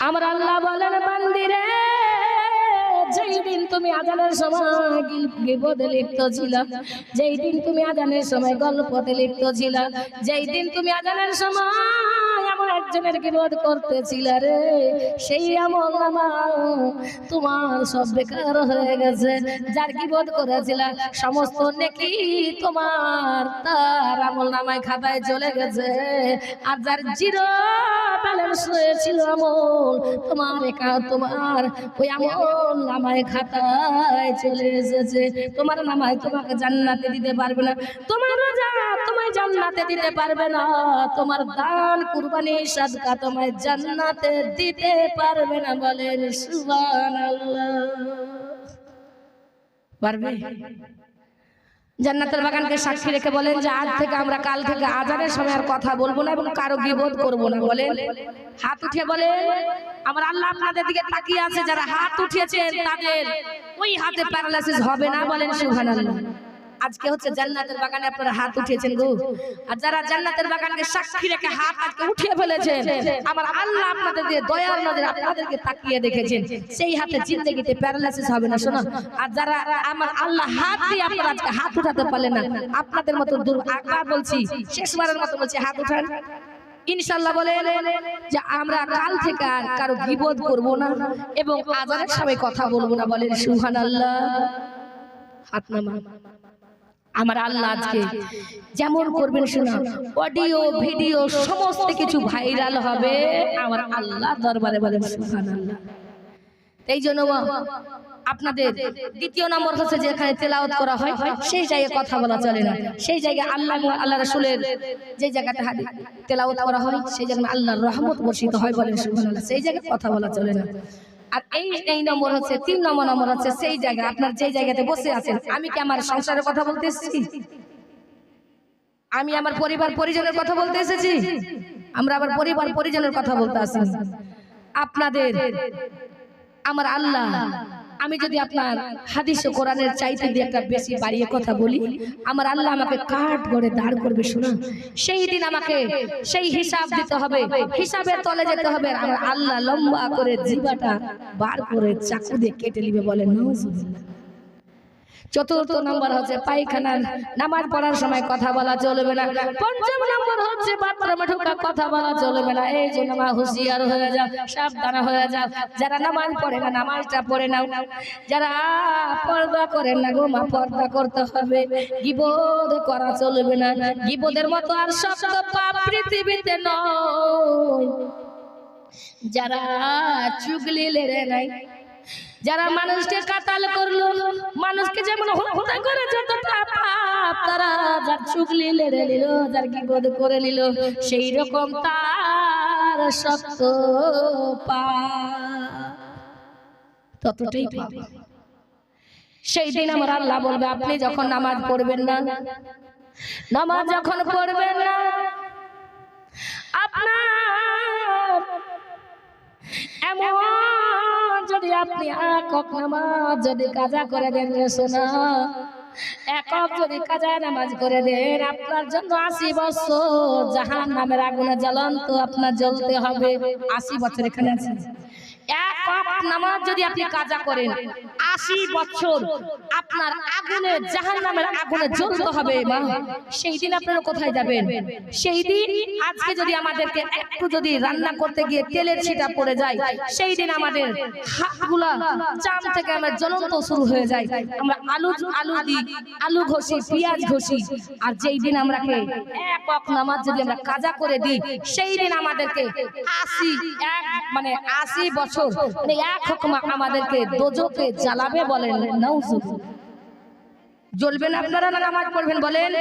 আমার আল্লাহ বলেন বান্দিরে যেই দিন তুমি আজানের সময় গিবতে লিপ্ত ছিল, যেই দিন তুমি আজানের সময় গল্পতে লিপ্ত ছিল, যেই দিন তুমি আজানের সময় এমন একজনের গিবত করতেছিল রে, সেই আমলনামা তোমার সব বেকার হয়ে গেছে। যার গিবত করেছিল সমস্ত নেকি তোমার তার আমলনামায় খাতায় চলে গেছে। আর যার জিরো ব্যালেন্স হয়েছিল আমল তোমার ওই আমল নামায় খাতায় চলে এসেছে। তোমার নামায় তোমাকে জান্নাতে দিতে পারবে না, তোমার রোজা তোমায় জান্নাতে দিতে পারবে না, তোমার দান কুরবানি সাদকা তোমায় জান্নাতে দিতে পারবে না। বলেন সুবহানাল্লাহ। পারবে? জান্নাতের বাগানকে সাক্ষী রেখে বলেন যে আজ থেকে আমরা কাল থেকে আজানের সময় আর কথা বলবো না এবং কারো গীবত করবো না। বলেন, হাত উঠিয়ে বলেন। আমার আল্লাহ আপনাদের দিকে তাকিয়ে আছে, যারা হাত উঠিয়েছেন তাদের ওই হাতে প্যারালাইসিস হবে না। বলেন সুবহানাল্লাহ। আজকে হচ্ছে জান্নাতের বাগানে আপনারা হাত উঠিয়েছেন গো, আর যারা জান্নাতের বাগানকে সাক্ষী রেখে হাত আজকে উঠিয়ে ফেলেছেন, আমার আল্লাহ আপনাদের দিয়ে দয়ার নজরে আপনাদেরকে তাকিয়ে দেখেছেন, সেই হাতে জিন্দেগিতে প্যারালাইসিস হবে না। শোনো, আর যারা আমার আল্লাহ হাত দিয়ে আপনারা আজকে হাত উঠাতে পারলেন না, আপনাদের মতো আবার বলছি, শেষবারের মতো বলছি, হাত উঠান ইনশাআল্লাহ। বলে যে আমরা কাল থেকে আর কারো গীবত করব না এবং আজানের সময় কথা বলবো না। বলেন সুবহানাল্লাহ। হাত নামান। আমার আল্লাহ আজকে যেমন করবেন শোনা, অডিও ভিডিও সমস্ত কিছু ভাইরাল হবে আমার আল্লাহ দরবারে। বলেন সুবহানাল্লাহ। এই জন্য আপনাদের দ্বিতীয় নম্বর হচ্ছে যেখানে তেলাওয়াত করা হয় সেই জায়গায় কথা বলা চলে না। সেই জায়গায় আল্লাহ রাসূলের যে জায়গাতে তেলাওয়াত করা হয় সেই জায়গায় আল্লাহর রহমত বর্ষিত হয়। বলেন সুবহানাল্লাহ। সেই জায়গায় কথা বলা চলে না। আর এই নম্বর হচ্ছে 3 নম্বর হচ্ছে সেই জায়গা আপনার যে জায়গাতে বসে আছেন। আমি কি আমার সংসারের কথা বলতে এসেছি? আমি আমার পরিবার পরিজনের কথা বলতে এসেছি? আমরা আবার পরিবার পরিজনের কথা বলতে আসি। আপনাদের আমার আল্লাহ, আমি যদি আপনার হাদিস ও কোরআনের চাইতে দিয়ে একটা বেশি বাড়িয়ে কথা বলি, আমার আল্লাহ আমাকে কাঠ গড়ে দাঁড় করবে। শোনা, সেই দিন আমাকে সেই হিসাব দিতে হবে, হিসাবের তলে যেতে হবে। আমার আল্লাহ লম্বা করে জিহ্বাটা বার করে চাকু দিয়ে কেটে নিবে। বলেন নাউজুবিল্লাহ। চতুর্থ নম্বর হচ্ছে পায়খানার নামাজ পড়ার সময় কথা বলা চলবে না। পঞ্চম নম্বর হচ্ছে বাথরুমে ঢোকা কথা বলা চলবে না। এই জন্য মা হুঁশিয়ার হয়ে যাও, সাবধান হয়ে যাও। যারা নামাজ পড়ে না নামাজটা পড়ে নাও, যারা পর্দা করেন না গো মা পর্দা করতে হবে। গীবত করা চলবে না। গীবতের মতো আর শক্ত পাপ পৃথিবীতে নয়। যারা চুগলি লেরে নাই, যারা মানুষকে কাতাল করলো, মানুষকে যেমন হত্যা করে যতটা পাপ, তারা যার চুগলি লেড়ে নিল, যার গীবত করে নিল, সেই রকম তার শক্ত পাপ ততটাই পাপ। সেই দিন আমার আল্লাহ বলবে আপনি যখন নামাজ পড়বেন না, নামাজ যখন পড়বেন না, আপনার এমন যদি আপনি একক নামাজ যদি কাজা করে দেন রে সোনা, একক যদি কাজা নামাজ করে দেন, আপনার জন্য 80 বছর জাহান্নামের আগুনে জ্বলন্ত আপনার জ্বলতে হবে। 80 বছর এখানে আছে। একক নামাজ যদি আপনি কাজা করেন 80 বছর আপনার আগুনে জাহান্নামের আগুনে জ্বলতে হবে। মা, সেই দিন আপনারা কোথায় যাবেন? সেই দিন আজকে যদি আমাদেরকে একটু যদি রান্না করতে গিয়ে তেলের ছিটা পড়ে যায়, সেই দিন আমাদের হাতগুলা চাম থেকে আমরা জ্বলন্ত শুরু হয়ে যায়। আমরা আলু দিই, আলু ঘষি, পেঁয়াজ ঘষি। আর যেই দিন আমরা একক নামাজ যদি আমরা কাজা করে দিই, সেই দিন আমাদেরকে 80 বছর মানে এক হুকুম আমাদেরকে দোজখে জ্বালাবে। বলেন নাউজুবিল্লাহ। জ্বলবেন আপনারা না নামাজ পড়বেন? বলেন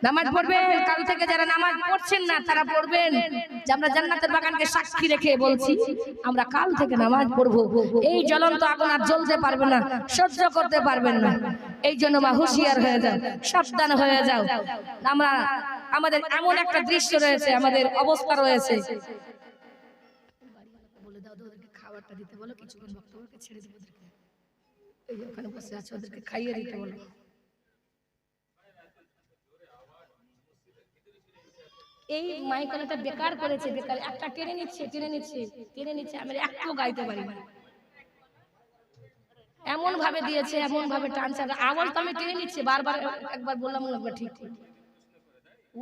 নামাজ পড়বেন। কাল থেকে যারা নামাজ পড়ছেন না তারা পড়বেন, যে আমরা জান্নাতের বাগানকে সাক্ষী রেখে বলছি আমরা কাল থেকে নামাজ পড়বো। এই জ্বলন্ত আগুন আর জ্বলতে পারবে না, সহ্য করতে পারবেন না। এই জন্য মা হুঁশিয়ার হয়ে যাও, সাবধান হয়ে যাও। আমাদের এমন একটা দৃশ্য রয়েছে, আমাদের অবস্থা রয়েছে। বলে দাও ওদেরকে খাবারটা দিতে বলো, কিছুক্ষণ বক্তব্যকে ছেড়ে দেবো। এই যে ওখানে বসে আছে ওদেরকে খাইয়ে দিতে বলো। এই মাইকটা বেকার করেছে, বেকার একটা টেনে নিচ্ছে আমি একটু গাইতে পারি না, এমন ভাবে দিয়েছে, এমন ভাবে টানছে, আওয়াজ তো আমি টেনে নিচ্ছি বারবার, একবার বললাম একবার ঠিক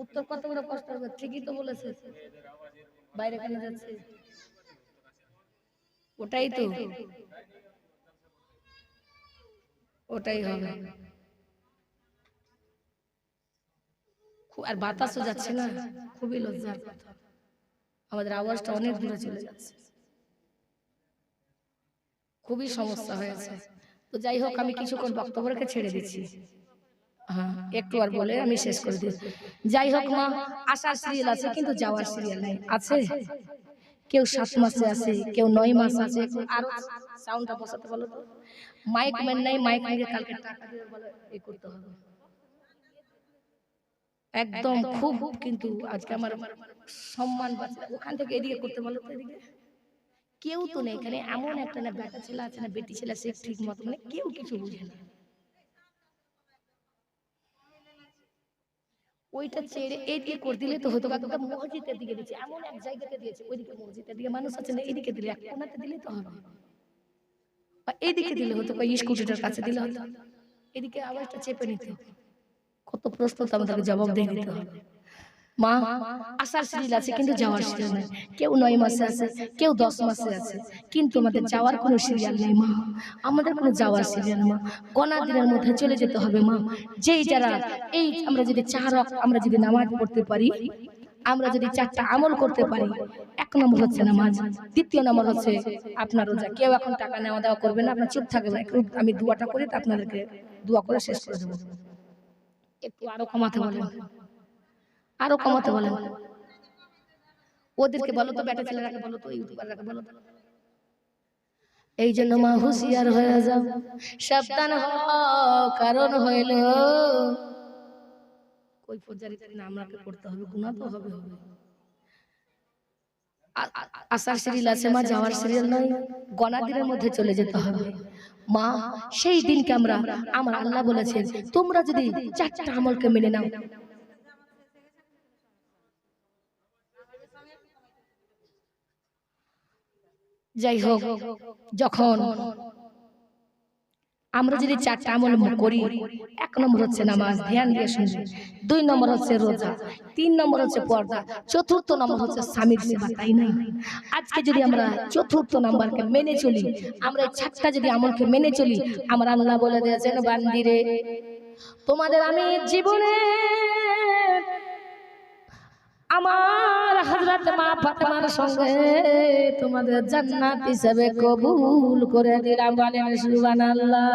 উত্তর কত বড় কষ্ট হবে, ঠিকই তো বলেছে, বাইরে কেন যাচ্ছে, ওটাই তো, ওটাই হবে। আর বাতাসও যাচ্ছে না, খুবই লজ্জার কথা, আমাদের আওয়াজটা অনেক দূরে চলে যাচ্ছে, খুবই সমস্যা হয়েছে। তো যাই হোক, আমি কিছুক্ষণ বক্তব্য রেখে ছেড়ে দিচ্ছি, হ্যাঁ একটু আর বলে আমি শেষ করে দিই। যাই হোক মা, আসার সিরিয়াল আছে কিন্তু যাওয়ার সিরিয়াল নাই, আছে কেউ 7 মাসে আছে, কেউ 9 মাস আছে। আরো সাউন্ডটা বসাতে বলো তো, মাইক ম্যান নাই, মাইক নিয়ে কালকে টাকা দিয়ে বলে এই করতে হবে একদম খুব, কিন্তু আজকে আমার সম্মান বাঁচে, ওখান থেকে এদিকে করতে বলো তো, এদিকে কেউ তো নেই এখানে, এমন একটা না বেটা ছেলে আছে না বেটি ছেলে সে ঠিক মতো মানে কেউ কিছু বুঝে না, ওইটা ছেড়ে এইদিকে করে দিলে তো হতো, কাকা মসজিদের দিকে দিয়েছে, এমন এক জায়গাতে দিয়েছে, ওইদিকে মসজিদের দিকে মানুষ আছে না, এইদিকে দিলে এক কোণাতে দিলে তো হবে, বা এইদিকে দিলে হতো, বা স্কুটিটার কাছে দিলে হতো, এদিকে আওয়াজটা চেপে নিতে, কত প্রশ্ন তো আমাদেরকে জবাব দিয়ে দিতে হবে। মা, আসার সিরিয়াল আছে কিন্তু যাওয়ার সিরিয়াল নেই, কেউ 9 মাসে আছে, কেউ 10 মাসে আছে, কিন্তু আমাদের যাওয়ার কোনো সিরিয়াল নেই মা, আমাদের কোনো যাওয়ার সিরিয়াল মা, গোনা দিনের মধ্যে চলে যেতে হবে মা। যেই যারা এই আমরা যদি 4 ওয়াক্ত আমরা যদি নামাজ পড়তে পারি, আমরা যদি 4টা আমল করতে পারি, 1 নম্বর হচ্ছে নামাজ, দ্বিতীয় নম্বর হচ্ছে আপনার রোজা। কেউ এখন টাকা নেওয়া দেওয়া করবে না, আপনার চুপ থাকবে, একটু আমি দোয়াটা করি, তো আপনাদেরকে দোয়া করে শেষ করে দেবো, একটু আরো কমাতে বলেন, আরো কমাতে বলেন, ওদেরকে বলো তো, বেটা ছেলেরাকে বলো তো, ইউটিউবাররাকে বলো তো। এই জন্য মা হুঁশিয়ার হয়ে যাও, সাবধান হও, কারণ হইল কই ফজরিতে নামরাকে পড়তে হবে, গুনাহ তো হবে। আসার সিরিয়াল আছে মা, যাওয়ার সিরিয়াল নয়, গণা দিনের মধ্যে চলে যেতে হবে মা। সেই দিনকে আমার আল্লাহ বলেছেন, তোমরা যদি 4টা আমলকে মেনে নাও, যাই হোক, যখন আমরা যদি 4টা আমল করি, 1 নম্বর হচ্ছে নামাজ, ধ্যান দিয়ে শুনবে, 2 নম্বর হচ্ছে রোজা, 3 নম্বর হচ্ছে পর্দা, 4র্থ নম্বর হচ্ছে স্বামীর সেবা, তাই না? আজকে যদি আমরা 4র্থ নাম্বারকে মেনে চলি, আমরা এই 4টা যদি আমলকে মেনে চলি, আমার আল্লাহ বলে দিয়েছেন, বান্দিরে তোমাদের আমি জীবনে আমার হযরত মা ফাতেমার সঙ্গে তোমাদের জান্নাত হিসেবে কবুল করে দিলাম, বলেন সুবহানাল্লাহ।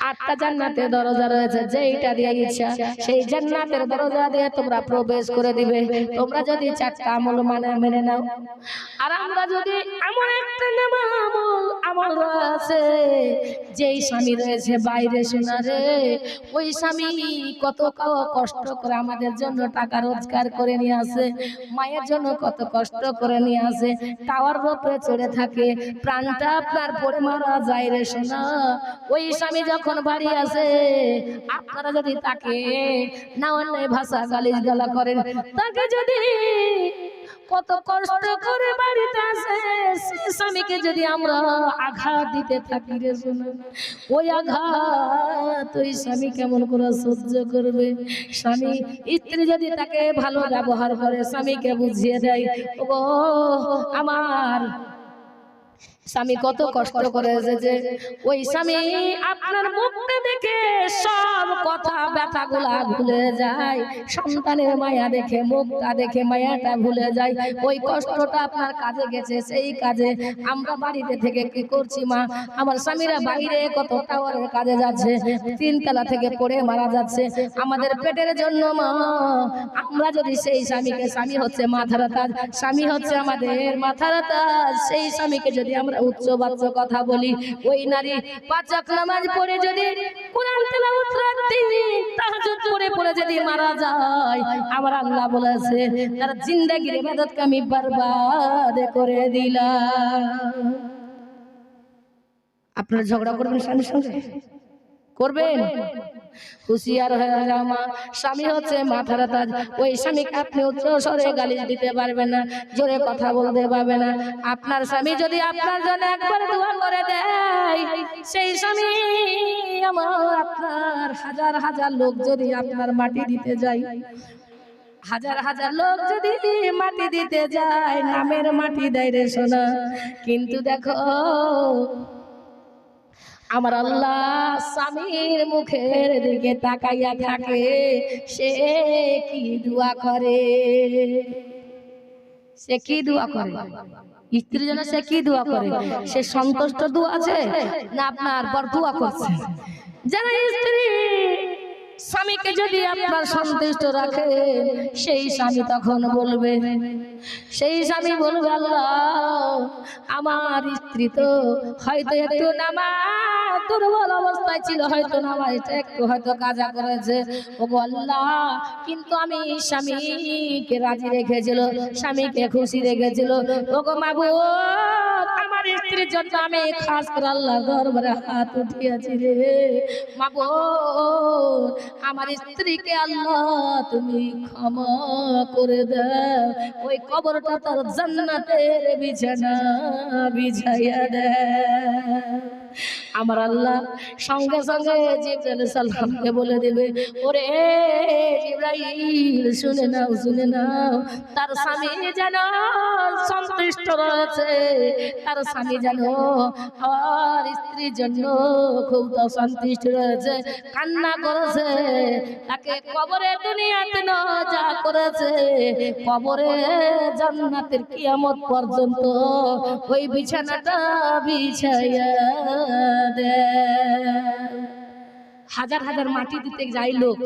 8টা জান্নাতের দরজা রয়েছে, যেইটা দিয়ে ইচ্ছা সেই জান্নাতের দরজা দিয়ে তোমরা প্রবেশ করে দিবে, তোমরা যদি 4টা আমল মেনে নাও। আর আমরা যদি এমন একটা আমল আছে, যেই স্বামী রয়েছে বাইরে সোনারে, ওই স্বামী কত কষ্ট করে আমাদের জন্য টাকা রোজগার করে নিয়ে আসে, মায়ের জন্য কত কষ্ট করে নিয়ে আসে, টাওয়ার উপরে চড়ে থাকে, প্রাণটা আপনার পড়ে মারা যায় রে সোনা। ওই স্বামী যখন বাড়ি আসে, আপনারা যদি তাকে না অন্য ভাষা গালিজ গালা করেন, তাকে যদি কত কষ্ট করে বাড়িতে আসে, স্বামীকে যদি আমরা আঘাত দিতে থাকি রে সোনা, ওই আঘাত ওই স্বামী কেমন করে সহ্য করবে? স্বামী স্ত্রী যদি তাকে ভালো ব্যবহার করে, স্বামীকে বুঝিয়ে দেয়, ও আমার স্বামী কত কষ্ট করে এসেছে, ওই স্বামী আপনার মুখটা দেখে সব কথা ব্যথাগুলা ভুলে যায়, সন্তানের মায়া দেখে, মুখটা দেখে মায়াটা ভুলে যায়, ওই কষ্টটা আপনার কাজে গেছে, সেই কাজে আমরা বাড়িতে থেকে কি করছি মা, আমার স্বামীরা বাইরে কত টাওয়ারের কাজে যাচ্ছে, 3 তলা থেকে পড়ে মারা যাচ্ছে আমাদের পেটের জন্য মা। আমরা যদি সেই স্বামীকে, স্বামী হচ্ছে মাথার তাজ, স্বামী হচ্ছে আমাদের মাথার তাজ, সেই স্বামীকে যদি আমরা উচ্চ বাচ্চ কথা বলি, ওই নারী 5 ওয়াক্ত নামাজ পড়ে যদি কোরআন তেলাওয়াত রাতে তাহাজ্জুদ পড়ে যদি মারা যায়, আমার আল্লাহ বলেছে তার জিন্দেগীর ইবাদতকে আমি বরবাদ করে দিলাম। আপনারা ঝগড়া করবেন স্বামীর সঙ্গে? করবেন? হুঁশিয়ার হয়ে যাও মা, স্বামী হচ্ছে মাথার তাজ। ওই স্বামীকে আপনি উচ্চ স্বরে গালি দিতে পারবেন না, জোরে কথা বলতে পারবে না। আপনার স্বামী যদি আপনার জন্য একবার দোয়া করে দেয়, সেই স্বামী আমার আপনার হাজার হাজার লোক যদি আপনার মাটি দিতে যায়, হাজার হাজার লোক যদি মাটি দিতে যায়, নামের মাটি দেয় রে সোনা। কিন্তু দেখো আমার আল্লাহ স্বামীর মুখের দিকে তাকাইয়া থাকে, সে কি দোয়া করে, সে কি দোয়া করে স্ত্রীর জন্য, সে কি দোয়া করে? সে সন্তুষ্ট দোয়া আছে না আপনার বর দোয়া করছে? যারা স্ত্রী স্বামীকে যদি আপনার সন্তুষ্ট রাখে, সেই স্বামী তখন বলবে, সেই স্বামী বলবে আল্লাহ আমার স্ত্রী তো হয়তো একটু নামাজ দুর্বল অবস্থায় ছিল, হয়তো নামাজটা একটু হয়তো কাজা করেছে, ও আল্লাহ কিন্তু আমি স্বামীকে রাজি রেখেছিল, স্বামীকে খুশি রেখেছিল, ও গো মাবুদ আমার স্ত্রীর জন্য আমি খাস করে আল্লাহর দরবারে হাত উঠিয়েছি রে মাবুদ, আমার স্ত্রীকে আল্লাহ তুমি ক্ষমা করে দাও, ওই কবরটা তার জান্নাতের বিছানা বিছাইয়া দাও। আমার আল্লাহ সঙ্গে সঙ্গে জিবরাইল সালামকে বলে দেবে, ওরে জিবরাইল শুনে নাও শুনে নাও, তার স্বামী যেন সন্তুষ্ট রয়েছে, তার স্বামী যেন আর স্ত্রীর জন্য খুব সন্তুষ্ট রয়েছে, কান্না করেছে, তাকে কবরে দুনিয়াতে না যা করেছে, কবরে জান্নাতের কিয়ামত পর্যন্ত ওই বিছানাটা বিছাইয়া দে। হাজার হাজার মাটি দিতে যাই লোক,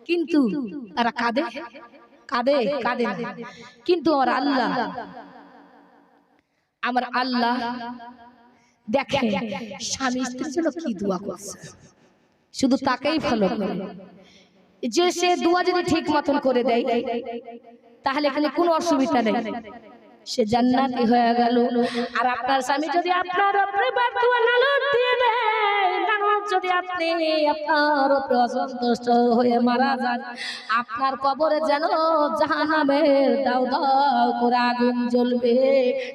কিন্তু তারা কাঁদে কাঁদে কাঁদে না। কিন্তু আমার আল্লাহ দেখে স্বামী স্ত্রীর জন্য কি দোয়া করছে, শুধু তাকেই ফলো করে। যে সে দোয়া যদি ঠিক মতন করে দেয় তাহলে এখানে কোনো অসুবিধা নেই, সে জান্নাতি হয়ে গেল। আর আপনার স্বামী যদি আপনার উপরে দোয়া নালদ দিয়ে দেয়, নালদ যদি আপনি আপনার উপরে অসন্তুষ্ট হয়ে মারা যান, আপনার কবরে যেন জাহান্নামের দাউ দাউ করে আগুন জ্বলবে।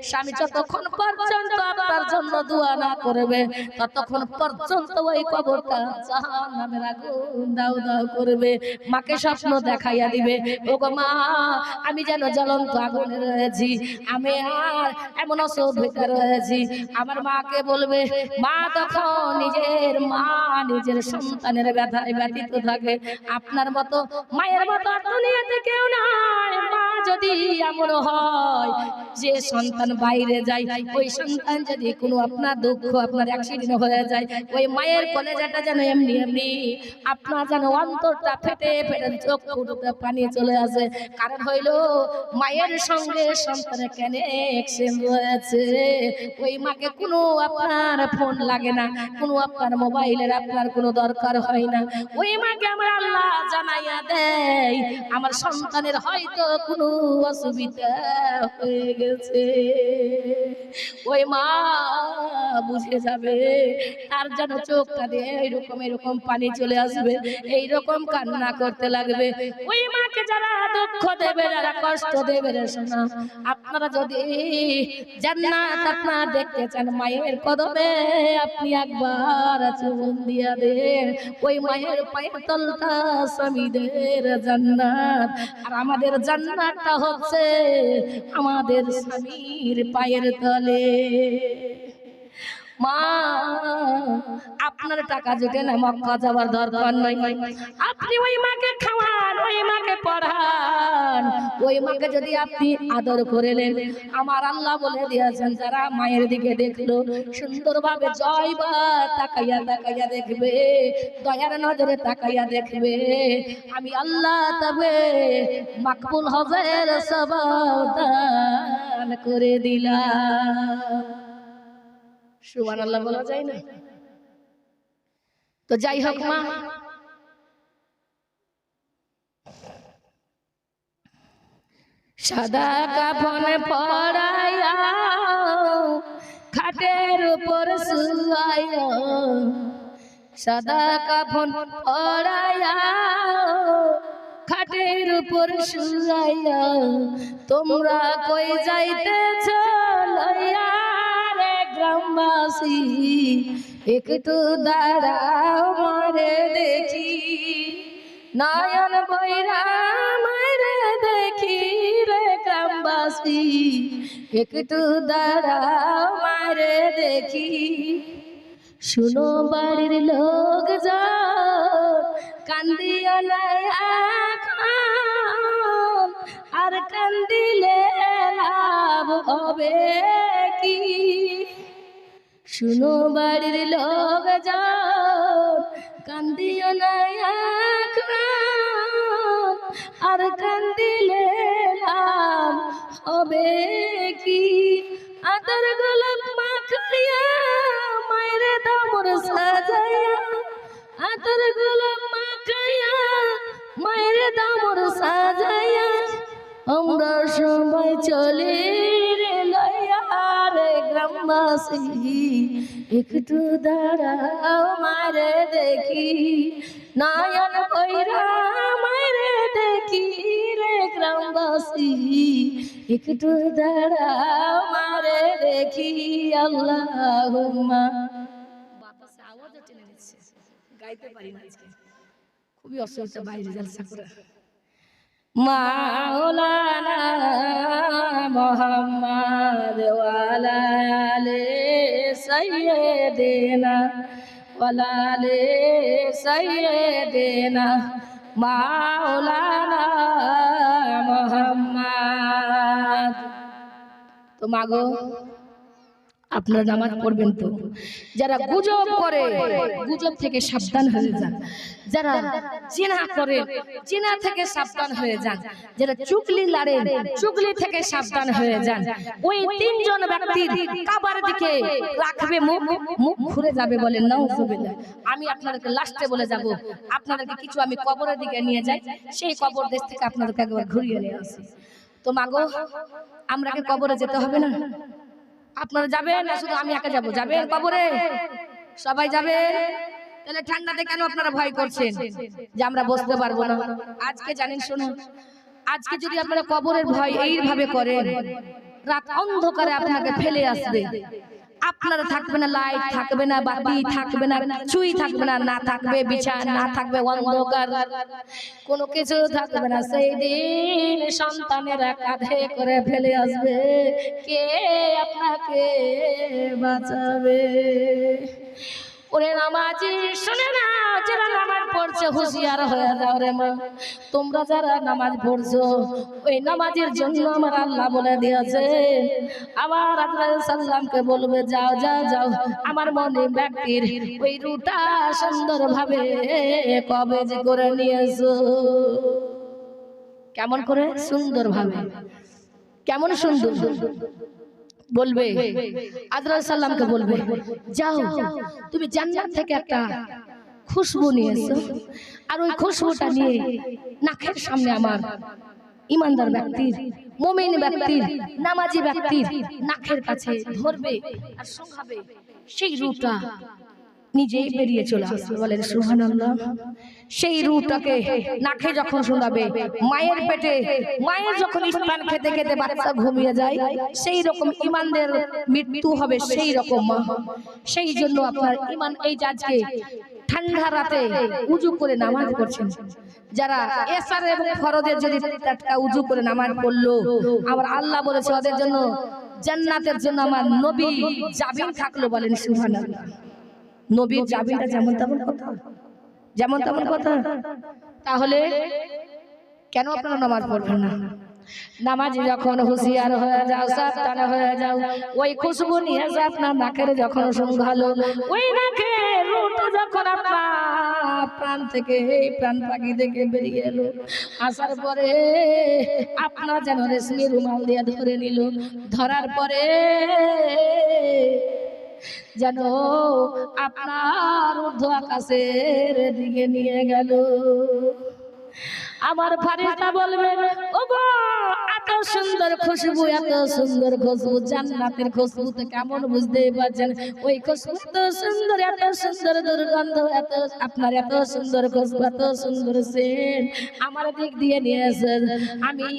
স্বামী যতক্ষণ পর্যন্ত আপনার জন্য দোয়া না করবে, ততক্ষণ পর্যন্ত ওই কবরটা জাহান্নামের আগুন দাউ দাউ করবে। মাকে স্বপ্ন দেখাইয়া দিবে, ও গো মা আমি যেন জ্বলন্ত আগুনে রয়েছি, আমি আর এমন অসুবিধা রয়েছি। আমার মাকে বলবে, মা তখন নিজের মা নিজের সন্তানের ব্যথায় ব্যথিত থাকে। আপনার মতো মায়ের মতো দুনিয়াতে কেউ নাই। মা যদি এমন হয় যে সন্তান বাইরে যায়, ওই সন্তান যদি কোনো আপনার দুঃখ আপনার অ্যাক্সিডেন্ট হয়ে যায়, ওই মায়ের কলেজাটা যেন এমনি এমনি আপনার যেন অন্তরটা ফেটে ফেটে চোখ ফুটে পানি চলে আসে। কারণ হইল মায়ের সঙ্গে সন্তানের কানেকশন রয়েছে। ওই মাকে কোনো আপনার ফোন লাগে না, কোনো আপনার মোবাইলের আপনার কোনো দরকার হয় না। ওই মাকে আমার আল্লাহ জানাইয়া দেয় আমার সন্তানের হয়তো কোনো অসুবিধা হয়ে গেছে, ওই মা বুঝে যাবে, তার যেন চোখটা দিয়ে এরকম এরকম পানি চলে আসবে, এইরকম কান্না করতে লাগবে। ওই মাকে যারা দুঃখ দেবে, যারা কষ্ট দেবে রে সোনা, আপনারা যদি জান্নাত আপনারা দেখতে চান, মায়ের কদমে আপনি একবার চুমুন দিয়া দেন। ওই মায়ের পায়ের তলটা স্বামীদের জান্নাত, আর আমাদের জান্নাতটা হচ্ছে আমাদের স্বামীর পায়ের তলে। মা আপনার টাকা জুটে না, মক্কা যাওয়ার দরকার নাই, আপনি ওই মাকে খাওয়ান, ওই মাকে পড়ান, ওই মাকে যদি আপনি আদর করে নেন, আমার আল্লাহ বলে দিয়েছেন যারা মায়ের দিকে দেখলো সুন্দরভাবে জয়বা তাকাইয়া তাকাইয়া দেখবে, দয়ার নজরে তাকাইয়া দেখবে, আমি আল্লাহ তবে মাকবুল হজের সওয়াব দান করে দিলাম। সুবহানাল্লাহ বলা যায় না? তো যাই হোক মা, সাদা কাফন পরাইয়া খাটের উপর শুয়াইয়া সাদা কাফন পরাইয়া খাটের উপর শুয়াইয়া তোমরা কই যাইতেছ লইয়া রে গ্রামবাসী একটু দাঁড়াও মারে দেখি নয়ন বৈরা মারে দেখি রে গ্রামবাসী একটু দাঁড়াও মারে দেখি শুনো বাড়ির লোক যা কান্দিও না এখন আর কান্দিলে লাভ হবে কি শুনো বাড়ির লোক যা কান্দিও না এখন আর কান্দিলে লাভ হবে কি আতর গোলাপ মাখাইয়া মায়ের দামর সাজাইয়া আতর গোলাপ মাখাইয়া মায়ের দামর সাজাইয়া আমরা সবাই চলে রে লইয়া রে গ্রামবাসী একটু দাঁড়াও মারে দেখি নয়ন বৈরা মারে দেখি রে গ্রামবাসী একটু দাঁড়াও মারে দেখি আল্লাহুম্মা বাতাসে আওয়াজও টেনে দিচ্ছে গাইতে পারি না আজকে খুবই অসুবিধা বাইরে জলসা করে মাওলানা মুহাম্মদ ওয়ালা আলে সাইয়্যিদিনা ওয়ালা আলে সাইয়্যিদিনা মাওলানা মুহাম্মদ। তো মাগো আপনারা নামাজ পড়বেন তো যারা গুজব করে গুজব থেকে সাবধান হয়ে যান যারা জিনা করে জিনা থেকে সাবধান হয়ে যান যারা চুগলি লাড়ে চুগলি থেকে সাবধান হয়ে যান ওই তিনজন ব্যক্তির কাবার দিকে রাখবে মুখ মুখ ঘুরে যাবে বলেন নাউজুবিল্লাহ আমি আপনাদেরকে লাস্টে বলে যাব আপনাদেরকে কিছু আমি কবরের দিকে নিয়ে যাই সেই কবর দেশ থেকে আপনাদেরকে একবার ঘুরিয়ে নিয়ে আসি তো মাগো আমরা কি কবরে যেতে হবে না আপনারা যাবেন না শুধু আমি একা যাব যাবেন কবরে সবাই যাবে তাহলে ঠান্ডাতে কেন আপনারা ভয় করছেন যে আমরা বসতে পারবো না আজকে জানেন শুনুন আজকে যদি আপনারা কবরের ভয় এইভাবে করেন রাত অন্ধকারে আপনাকে ফেলে আসবে আপনারা থাকবে না লাইট থাকবে না বাতি থাকবে না কিছুই থাকবে না না থাকবে বিছানা না থাকবে অন্ধকার কোনো কিছু থাকবে না সেই দিন সন্তানেরা কাঁধে করে ফেলে আসবে কে আপনাকে বাঁচাবে ওরে নামাজি শুনে না যারা নামাজ পড়ছে হুঁশিয়ার হয়ে যাও রে মা তোমরা যারা নামাজ পড়ছো ওই নামাজের জন্য আমার আল্লাহ বলে দিয়েছে আমার আল্লাহ সাল্লামকে বলবে যাও যাও যাও আমার মনে ব্যক্তির ওই রুটা সুন্দরভাবে কবেজ করে নিয়েছো কেমন করে সুন্দরভাবে কেমন সুন্দর বলবে আদরাস সাল্লামকে বলবে যাও তুমি জান্নাত থেকে একটা খুশবু নিয়ে এসো আর ওই খুশবুটা নিয়ে নাকের সামনে আমার ইমানদার ব্যক্তির মুমিন ব্যক্তির নামাজি ব্যক্তির নাকের কাছে ধরবে আর শুকাবে সেই রূহটা নিজেই বেরিয়ে চলে আসবে বলেন সুবহানাল্লাহ সেই রূহটাকে নাকে যখন শোনাবে মায়ের পেটে মায়ের যখন স্তন খেতে খেতে বাচ্চা ঘুমিয়ে যায় সেই রকম ঈমানদের মৃত্যু হবে সেই রকম সেই জন্য আপনার ঈমান এই আজকে ঠান্ডা রাতে উযু করে নামাজ পড়ছেন যারা এশার এবং ফরজের যদি টাটকা উযু করে নামাজ পড়লো আমার আল্লাহ বলেছে ওদের জন্য জান্নাতের জন্য আমার নবী জাবিন থাকলো বলেন সুবহানাল্লাহ নবীর জাবিনটা যেমন তেমন কথা যেমন তেমন কথা তাহলে কেন আপনারা নামাজ পড়বেন না নামাজ যখন হুঁশিয়ার হয়ে যাও সাবধান হয়ে যাও ওই খুশবু নিয়ে আপনার নাকের যখন শুঙ্ঘালো ওই নাকের রুটা যখন আপনার প্রাণ থেকে এই প্রাণ পাখি থেকে বেরিয়ে এলো আসার পরে আপনার যেন রেশমি রুমাল দিয়ে ধরে নিল ধরার পরে যেন আপনার ঊর্ধ্ব আকাশের দিকে নিয়ে গেল আমার ফারিস্তা বলবে ওগো আতর সুন্দর খুশবু, এত সুন্দর খুশবু, জান্নাতের খুশবু তো কেমন বুঝতেই পারছেন। ওই খুশবু এত সুন্দর, এত সুন্দর দুর্গন্ধ, এত আপনার এত সুন্দর খুশবু, এত সুন্দর সেন্ট আমার দিক দিয়ে নিয়ে আসেন। আমি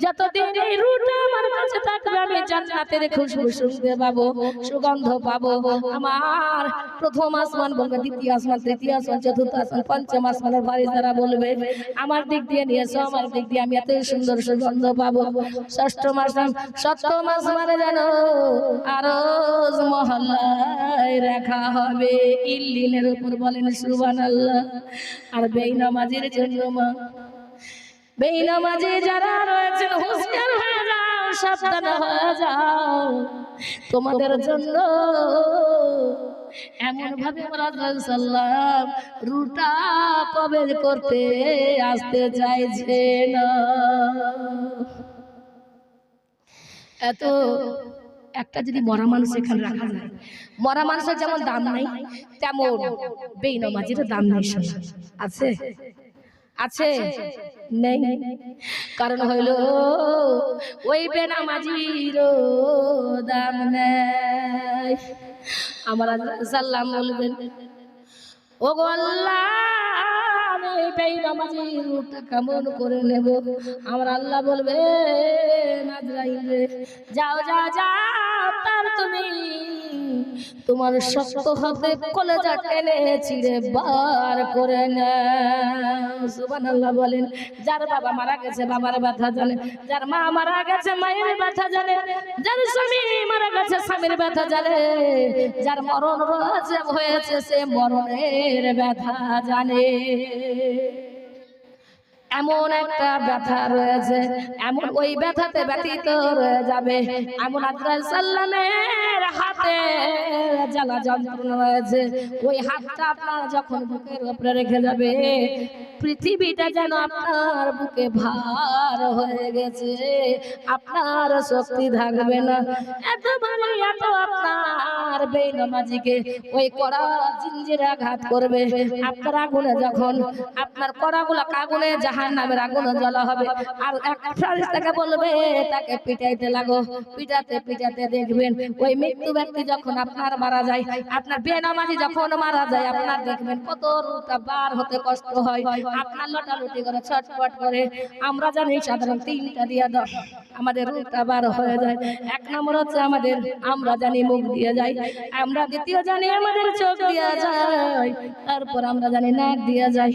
যতদিন এই রুটা আমার কাছে থাকবে আমি জান্নাতের খুশবু শুনতে পাবো, সুগন্ধ পাবো। আমার প্রথম আসমান বলবে, দ্বিতীয় আসমান, তৃতীয় আসমান, চতুর্থ আসমান, পঞ্চম আসমানের ফেরেশতারা বলবে আমার দিক দিয়ে নিয়ে এসো, আমার দিক দিয়ে আমি এত সুন্দর সুগন্ধ পাবো। ষষ্ঠম আসমান, সপ্তম আসমানে যেন আরজ মহল্লায় রাখা হবে ইল্লিনের উপর, বলেন সুবহানাল্লাহ। আর বেনামাজির জন্য মা, বেনামাজি যারা রয়েছেন হুঁশিয়ার হয়ে যাও, সাবধান হয়ে যাও, তোমাদের জন্য এমন ভাবে রাসূল সাল্লাল্লাহু রুটা কবজ করতে আসতে চাইছে না। এত একটা যদি মরা মানুষ এখানে রাখা যায়, মরা মানুষের যেমন দাম নাই তেমন বেনামাজির দাম নেই। আছে আছে নেই? কারণ হইল ওই বেনামাজির দাম নেই। আমার সাল্লাম বলবেন, ও গো আল্লাহ আমি বেনামাজির রূপটা কেমন করে নেব? আমার আল্লাহ বলবে, আজরাইল রে যাও যাও যাও, তার তুমি তোমার শক্ত হাতে কলেজা টেনে ছিঁড়ে বার করে নাও। সুবহানাল্লাহ বলেন। যার বাবা মারা গেছে বাবার ব্যথা জানে, যার মা মারা গেছে মায়ের ব্যথা জানে, যার স্বামী মারা গেছে স্বামীর ব্যথা জানে, যার মরণ হয়েছে সে মরণের ব্যথা জানে। এমন একটা ব্যথা রয়েছে, এমন ওই ব্যথাতে ব্যথিত রয়ে যাবে, এমন আজরাইল সাল্লামের হাতে জ্বালা যন্ত্রণা রয়েছে। ওই হাতটা আপনার যখন বুকের উপরে রেখে যাবে, পৃথিবীটা যেন আপনার বুকে ভার হয়ে গেছে, আপনার শক্তি থাকবে না। এত ভালো, এত আপনার বেনামাজিকে ওই কড়া জিঞ্জিরে আঘাত করবে। আপনার আগুনে যখন আপনার কড়াগুলো আগুনে জাহান্নামের আগুনে জ্বলা হবে, আর এক ফেরেশতাকে বলবে তাকে পিটাইতে লাগো। পিটাতে পিটাতে দেখবেন ওই মৃত্যু ব্যক্তি যখন আপনার মারা যায়, আপনার বেনামাজি যখন মারা যায়, আপনার দেখবেন কত রুটা বার হতে কষ্ট হয়। আপনার লটালটি করে ছটফট করে। আমরা জানি সাধারণ তিনটা দিয়া দাও আমাদের রুটা বার হয়ে যায়। এক নম্বর হচ্ছে আমাদের, আমরা জানি মুখ দিয়ে যায়, আমরা দ্বিতীয় জানি আমাদের চোখ দিয়ে যায়, তারপর আমরা জানি নাক দিয়ে যায়।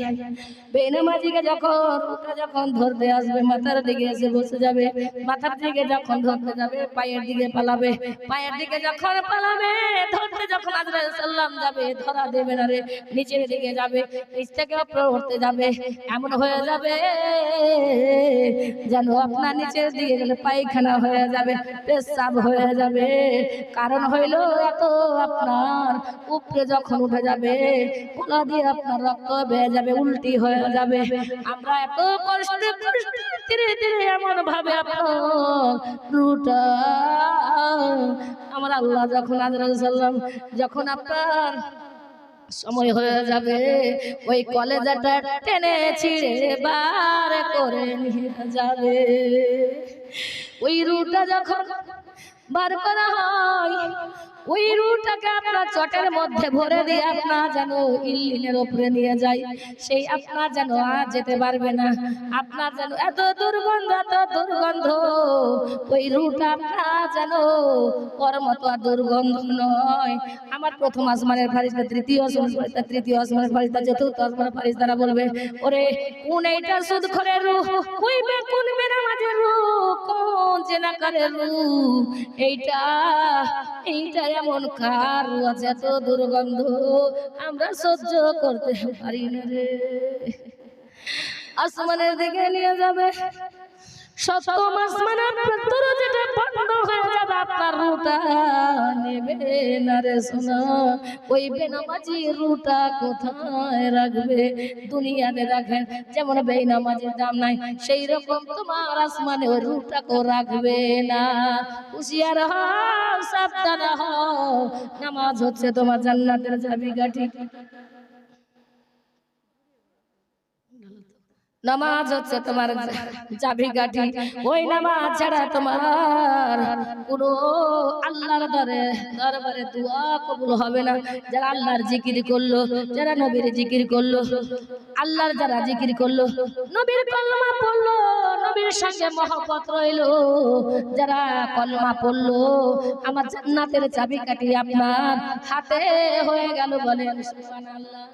বেনামাজিকে যখন রুটা যখন ধরতে আসবে, মাথার দিকে এসে বসে যাবে, মাথার দিকে যখন ধরতে যাবে পায়ের দিকে পালাবে, পায়ের দিকে যখন পালাবে, ধরতে যখন আজরাইল সাল্লাম যাবে ধরা দেবে না রে, নিচের দিকে যাবে, নিচ থেকে উপরে উঠতে যাবে, এমন হয়ে যাবে যেন আপনার নিচের দিকে গেলে পায়খানা হয়ে যাবে, পেশাব হয়ে যাবে। কারণ হইল এত আপনার উপরে যখন উঠে যাবে গলা দিয়ে আপনার রক্ত বেয়ে যাবে, উল্টি হয়ে যাবে। আমরা এত কষ্টে কষ্টে ধীরে ধীরে এমন ভাবে আপনার রুটা আমার আল্লাহ যখন আজরাইল সাল্লাম যখন আপনার সময় হয়ে যাবে, ওই কলেজাটা টেনে ছিঁড়ে বার করে নিয়ে যাবে। ওই রুটা যখন বার করা হয়, ওই রুটাকে আপনার চটের মধ্যে ভরে দিয়ে আপনার যেন ইল্লিনের উপরে নিয়ে যায়, সেই আপনার যেন আর যেতে পারবে না। আপনার যেন এত দুর্গন্ধ, এত দুর্গন্ধ, ওই রুটা আপনার যেন ওর মতো আর দুর্গন্ধ নয়। আমার প্রথম আসমানের ফেরেশতা, তৃতীয় আসমানের ফেরেশতা, তৃতীয় আসমানের ফেরেশতা, চতুর্থ আসমানের ফেরেশতারা বলবে, ওরে কোন এইটা সুদখোরের রূহ, কইবে কোন বেনামাজের রূহ, কোন জিনাকারের রূহ, এইটা এইটা এমন কার আছে, এত দুর্গন্ধ আমরা সহ্য করতে পারি না রে। আসমানের দিকে নিয়ে যাবে, সপ্তম আসমান আপনার দরজাটা বন্ধ হয়ে যাবে, আপনার রুটা নেবে না রে সোনা। ওই বেনামাজি রুটা কোথায় রাখবে? দুনিয়াতে রাখেন যেমন বেনামাজির দাম নাই, সেই রকম তোমার আসমানে ওই রুটাকেও রাখবে না। হুঁশিয়ার হও, সাবধান হও, নামাজ হচ্ছে তোমার জান্নাতের চাবিকাঠি। নামাজ হচ্ছে তোমার চাবিকাঠি। ওই নামাজ ছাড়া তোমার কোনো আল্লাহর দরবারে দোয়া কবুল হবে না। যারা আল্লাহর জিকির করলো, যারা নবীর জিকির করলো, আল্লাহর যারা জিকির করলো, নবীর কলমা পড়লো, নবীর সঙ্গে মহব্বত রইলো, যারা কলমা পড়লো, আমার জান্নাতের চাবিকাঠি আপনার হাতে হয়ে গেল। বলেন সুবহানাল্লাহ।